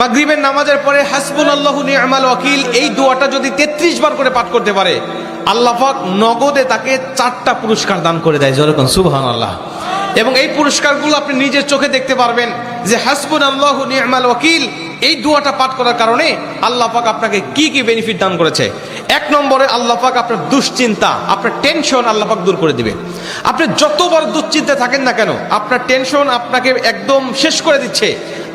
মাগরিবের নামাজের পরে হাসবুনাল্লাহু নি'মাল ওয়াকিল এই দোয়াটা যদি 33 বার করে পাঠ করতে পারে, আল্লাহ পাক নগদে তাকে 4টা পুরস্কার দান করে দেয়। যেরকম সুবহানাল্লাহ। এবং এই পুরস্কারগুলো আপনি নিজের চোখে দেখতে পারবেন যে হাসবুনাল্লাহু নি'মাল ওয়াকিল এই দোয়াটা পাঠ করার কারণে আল্লাহ পাক আপনাকে কি কি বেনিফিট দান করেছে। 1 নম্বরে আল্লাহ পাক আপনার দুশ্চিন্তা, আপনার টেনশন আল্লাহ পাক দূর করে দিবে। আপনি যতবার দুশ্চিন্তায় থাকেন না কেন, আপনার টেনশন আপনাকে একদম শেষ করে দিচ্ছে।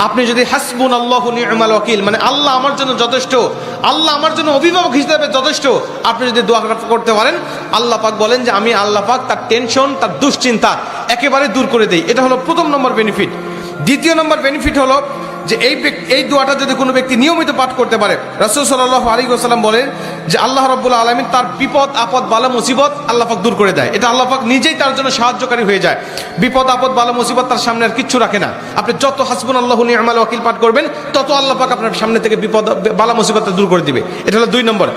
আপনি যদি হাসবুনাল্লাহু নি'মাল ওয়াকিল মানে আল্লাহ আমার জন্য যথেষ্ট, আল্লাহ আমার জন্য অভিভাবক হিসেবে যথেষ্ট, আপনি যদি দোয়া করতে পারেন, আল্লাহ পাক বলেন যে আমি আল্লাহ পাক তার টেনশন, তার দুশ্চিন্তা একেবারে দূর করে দেই। এটা হলো প্রথম নম্বর বেনিফিট। দ্বিতীয় নম্বর বেনিফিট হলো যে এই দোয়াটা যদি কোনো ব্যক্তি নিয়মিত পাঠ করতে পারে, রাসূল সাল্লাল্লাহু আলাইহি ওয়াসাল্লাম বলেন যে আল্লাহ রাব্বুল আলামিন তার বিপদ আপদ বালা মুসিবত আল্লাহ পাক দূর করে দেয়। এটা আল্লাহ পাক নিজেই তার জন্য সাহায্যকারী হয়ে যায়। বিপদ আপদ বালা মুসিবত তার সামনে আর কিচ্ছু রাখে না। আপনি যত হাসবুনাল্লাহু নি'মাল ওয়াকিল পাঠ করবেন, তত আল্লাহ পাক আপনার সামনে থেকে বিপদ বালা মুসিবত দূর করে দিবে। এটা হলো 2 নম্বর।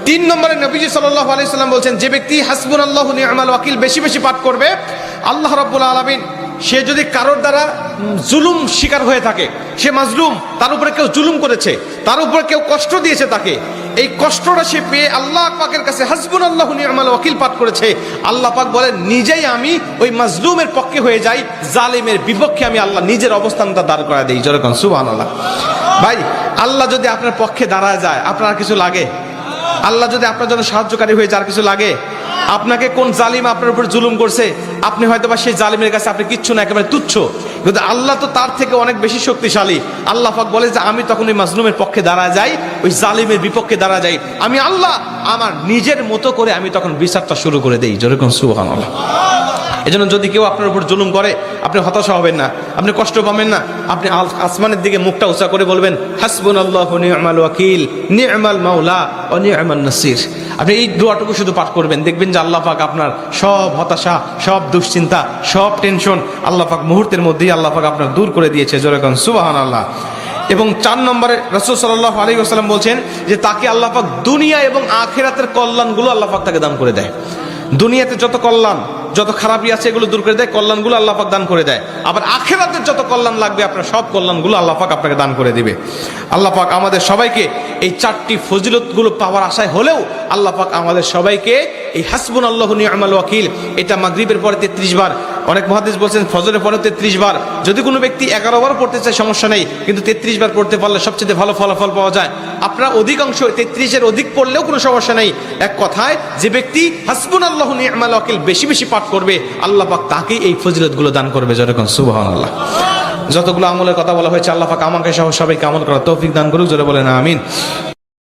3 নম্বরে নবীজি সাল্লাল্লাহু আলাইহি ওয়াসাল্লাম বলছেন, যে ব্যক্তি হাসবুনাল্লাহু নি'মাল ওয়াকিল বেশি বেশি পাঠ করবে, আল্লাহ রাব্বুল আলামিন সে যদি কারোর দ্বারা জুলুম শিকার হয়ে থাকে, সে মাজলুম, তার উপরে কেউ জুলুম করেছে, তার উপরে কেউ কষ্ট দিয়েছে, তাকে এই কষ্টটা সে পেয়ে আল্লাহ পাকের কাছে হাসবুনাল্লাহু নি'মাল ওয়াকিল পাঠ করেছে, আল্লাহ পাক বলেন নিজেই আমি ওই মাজলুমের পক্ষে হয়ে যাই, জালিমের বিপক্ষে আমি আল্লাহ নিজের অবস্থানটা দাঁড় করা দেই। যেরকম সুবহানাল্লাহ। ভাই, আল্লাহ যদি আপনার পক্ষে দাঁড়ায় যায়, আপনার কিছু লাগে? আল্লাহ যদি আপনার জন্য সাহায্যকারী হয়ে যায়, আর কিছু লাগে? আপনাকে কোন জালিম আপনার উপর জুলুম করছে, আপনি হয়তো বা সেই জালিমের কাছে আপনি কিচ্ছু না, একেবারে তুচ্ছ, কিন্তু আল্লাহ তো তার থেকে অনেক বেশি শক্তিশালী। আল্লাহ পাক বলে যে আমি তখন ওই মাজলুমের পক্ষে দাঁড়া যাই, ওই জালিমের বিপক্ষে দাঁড়া যাই, আমি আল্লাহ আমার নিজের মতো করে আমি তখন বিচারটা শুরু করে দেই। যেরকম সুবহানাল্লাহ। এজন্য যদি কেউ আপনার উপর জুলুম করে, আপনি হতাশা হবেন না, আপনি কষ্ট পাবেন না, আপনি আসমানের দিকে মুখটা উঁচা করে বলবেন হাসবুনাল্লাহু নি'মাল ওয়াকিল নি'মাল মাওলা ওয়া নি'মান নাসির। আপনি এই দোয়াটুকু শুধু পাঠ করবেন, দেখবেন যে আল্লাহ পাক আপনার সব হতাশা, সব দুশ্চিন্তা, সব টেনশন আল্লাহ পাক মুহূর্তের মধ্যেই আল্লাহ পাক আপনার দূর করে দিয়েছে। যেরকম সুবহানাল্লাহ। এবং 4 নম্বরে রাসূল সাল্লাল্লাহু আলাইহি ওয়াসাল্লাম বলছেন যে তাকে আল্লাহ পাক দুনিয়া এবং আখিরাতের কল্যাণগুলো আল্লাহ পাক তাকে দান করে দেয়। দুনিয়াতে যত কল্যাণ, যত খারাপই আছে এগুলো দূর করে দেয়, কল্যাণগুলো আল্লাহ পাক দান করে দেয়। আবার আখিরাতের যত কল্যাণ লাগবে, আপনার সব কল্যাণগুলো আল্লাহ পাক আপনাকে দান করে দিবে। আল্লাহ পাক আমাদের সবাইকে এই 4টি ফজিলতগুলো পাওয়ার আশায় হলেও আল্লাহ পাক আমাদের সবাইকে এই হাসবুনাল্লাহু নি'মাল ওয়াকিল এটা মাগরিবের পরে 33 বার, অনেক মুহাদ্দিস বলছেন ফজরের পরে 33 বার, যদি কোনো ব্যক্তি 11 বার পড়তে চায় সমস্যা নেই, কিন্তু 33 বার পড়তে পারলে সবচেয়ে ভালো ফলাফল পাওয়া যায়। আপনারা অধিকাংশ 33-এর অধিক পড়লেও কোনো সমস্যা নেই। এক কথায় যে ব্যক্তি হাসবুনাল্লাহু নি'মাল ওয়াকিল বেশি বেশি পাঠ করবে, আল্লাহ পাক তাকেই এই ফজিলতগুলো দান করবে। যেরকম সুবহানাল্লাহ। যতগুলো আমলের কথা বলা হয়েছে, আল্লাহ পাক আমাকে সহ সবাইকে আমল করার তৌফিক দান করুক। জোরে বলেন আমিন।